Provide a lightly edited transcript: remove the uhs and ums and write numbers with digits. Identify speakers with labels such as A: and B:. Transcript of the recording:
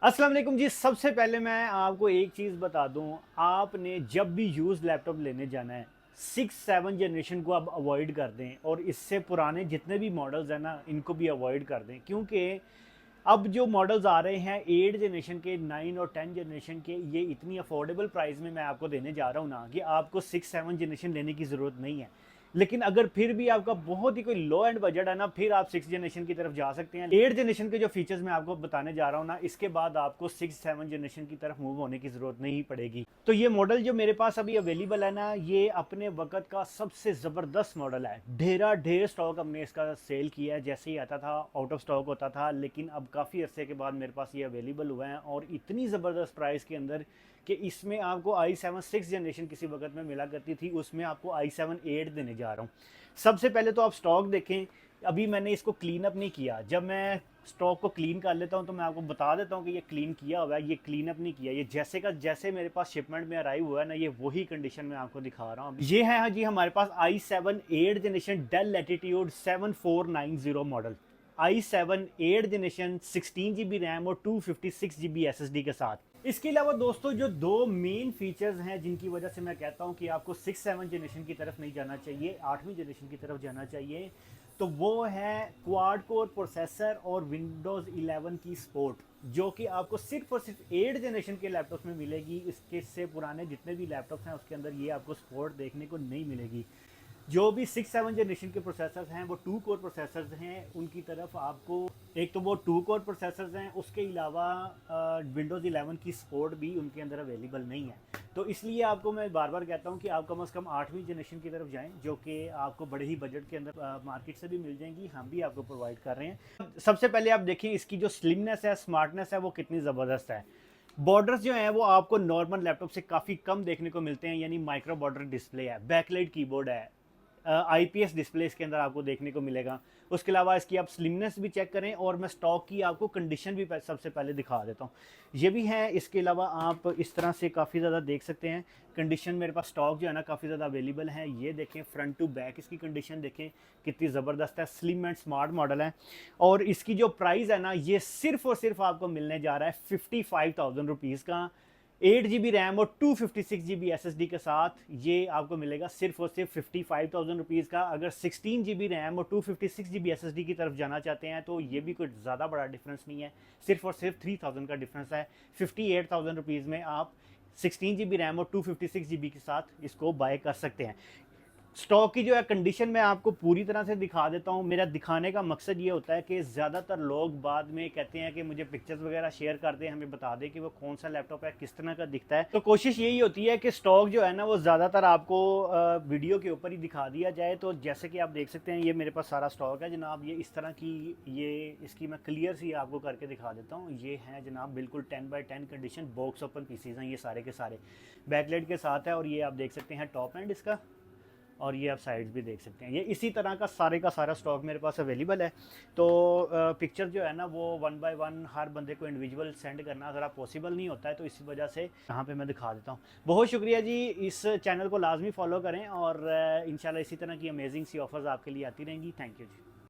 A: अस्सलाम वालेकुम जी। सबसे पहले मैं आपको एक चीज़ बता दूं, आपने जब भी यूज़ लैपटॉप लेने जाना है 6-7 जनरेशन को आप अवॉइड कर दें और इससे पुराने जितने भी मॉडल्स हैं ना इनको भी अवॉइड कर दें, क्योंकि अब जो मॉडल्स आ रहे हैं 8 जनरेशन के, 9 और 10 जनरेशन के, ये इतनी अफोर्डेबल प्राइस में मैं आपको देने जा रहा हूँ ना कि आपको 6-7 जनरेशन लेने की ज़रूरत नहीं है। लेकिन अगर फिर भी आपका बहुत ही कोई लो एंड बजट है ना, फिर आप 6 जनरेशन की तरफ जा सकते हैं। 8 जनरेशन के जो फीचर्स मैं आपको बताने जा रहा हूँ ना, इसके बाद आपको 6-7 जनरेशन की तरफ मूव होने की जरूरत नहीं पड़ेगी। तो ये मॉडल जो मेरे पास अभी अवेलेबल है ना, ये अपने वक्त का सबसे ज़बरदस्त मॉडल है। ढेर स्टॉक हमने इसका सेल किया है, जैसे ही आता था आउट ऑफ स्टॉक होता था, लेकिन अब काफ़ी अरसे के बाद मेरे पास ये अवेलेबल हुआ है और इतनी ज़बरदस्त प्राइस के अंदर कि इसमें आपको i7 6 जनरेशन किसी वक्त में मिला करती थी, उसमें आपको i7 8 देने जा रहा हूँ। सबसे पहले तो आप स्टॉक देखें। अभी मैंने इसको क्लीन अप नहीं किया। जब मैं स्टॉक को क्लीन कर लेता हूँ तो मैं आपको बता देता हूँ कि ये क्लीन किया हुआ है, ये क्लीन अप नहीं किया। ये जैसे का जैसे मेरे पास शिपमेंट में अराइव हुआ है ना, ये वही कंडीशन में आपको दिखा रहा हूँ। ये है हाँ जी हमारे पास i7 8 generation Dell Latitude 7490 model. i7 8 generation 16 GB RAM और 256 GB SSD के साथ। इसके अलावा दोस्तों जो दो मेन फीचर्स हैं जिनकी वजह से मैं कहता हूं कि आपको 6-7 जनरेशन की तरफ नहीं जाना चाहिए, 8वीं जनरेशन की तरफ जाना चाहिए, तो वो है क्वाड कोर प्रोसेसर और विंडोज़ 11 की सपोर्ट, जो कि आपको सिर्फ और सिर्फ 8 जनरेशन के लैपटॉप में मिलेगी। इसके से पुराने जितने भी लैपटॉप्स हैं उसके अंदर ये आपको सपोर्ट देखने को नहीं मिलेगी। जो भी 6-7 जनरेशन के प्रोसेसर्स हैं वो 2 कोर प्रोसेसर्स हैं, उनकी तरफ आपको एक तो वो 2 कोर प्रोसेसर्स हैं, उसके अलावा विंडोज़ 11 की सपोर्ट भी उनके अंदर अवेलेबल नहीं है। तो इसलिए आपको मैं बार बार कहता हूँ कि आप कम से कम 8वीं जनरेशन की तरफ जाएं, जो कि आपको बड़े ही बजट के अंदर मार्केट से भी मिल जाएंगी, हम भी आपको प्रोवाइड कर रहे हैं। सबसे पहले आप देखें इसकी जो स्लिमनेस है, स्मार्टनेस है, वो कितनी ज़बरदस्त है। बॉर्डर्स जो हैं वो आपको नॉर्मल लैपटॉप से काफ़ी कम देखने को मिलते हैं, यानी माइक्रो बॉर्डर डिस्प्ले है, बैकलाइट कीबोर्ड है, आईपीएस डिस्प्ले इसके अंदर आपको देखने को मिलेगा। उसके अलावा इसकी आप स्लिमनेस भी चेक करें और मैं स्टॉक की आपको कंडीशन भी सबसे पहले दिखा देता हूँ। ये भी है। इसके अलावा आप इस तरह से काफ़ी ज़्यादा देख सकते हैं कंडीशन। मेरे पास स्टॉक जो है ना काफ़ी ज़्यादा अवेलेबल है। ये देखें फ्रंट टू बैक इसकी कंडीशन देखें कितनी ज़बरदस्त है। स्लिम एंड स्मार्ट मॉडल है और इसकी जो प्राइस है ना, ये सिर्फ और सिर्फ आपको मिलने जा रहा है 55,000 रुपीज़ का। 8 GB रैम और 256 GB SSD के साथ ये आपको मिलेगा सिर्फ और सिर्फ 55,000 रुपीज़ का। अगर 16 GB रैम और 256 GB SSD की तरफ जाना चाहते हैं तो ये भी कोई ज़्यादा बड़ा डिफरेंस नहीं है, सिर्फ और सिर्फ 3,000 का डिफरेंस है। 58,000 रुपीज़ में आप 16 GB रैम और 256 GB के साथ इसको बाय कर सकते हैं। स्टॉक की जो है कंडीशन मैं आपको पूरी तरह से दिखा देता हूँ। मेरा दिखाने का मकसद ये होता है कि ज़्यादातर लोग बाद में कहते हैं कि मुझे पिक्चर्स वगैरह शेयर कर दें, हमें बता दें कि वो कौन सा लैपटॉप है, किस तरह का दिखता है। तो कोशिश यही होती है कि स्टॉक जो है ना वो ज़्यादातर आपको वीडियो के ऊपर ही दिखा दिया जाए। तो जैसे कि आप देख सकते हैं ये मेरे पास सारा स्टॉक है जनाब। ये इस तरह की, ये इसकी मैं क्लियर सी आपको करके दिखा देता हूँ। ये है जनाब बिल्कुल 10x10 condition box open PCs हैं ये सारे के सारे, बैकलाइट के साथ है। और ये आप देख सकते हैं टॉप एंड इसका, और ये आप साइड्स भी देख सकते हैं। ये इसी तरह का सारा स्टॉक मेरे पास अवेलेबल है। तो पिक्चर जो है ना वो 1 बाय 1 हर बंदे को इंडिविजुअल सेंड करना ज़रा पॉसिबल नहीं होता है, तो इसी वजह से यहाँ पे मैं दिखा देता हूँ। बहुत शुक्रिया जी। इस चैनल को लाजमी फॉलो करें और इंशाल्लाह इसी तरह की अमेजिंग सी ऑफर्स आपके लिए आती रहेंगी। Thank you ji.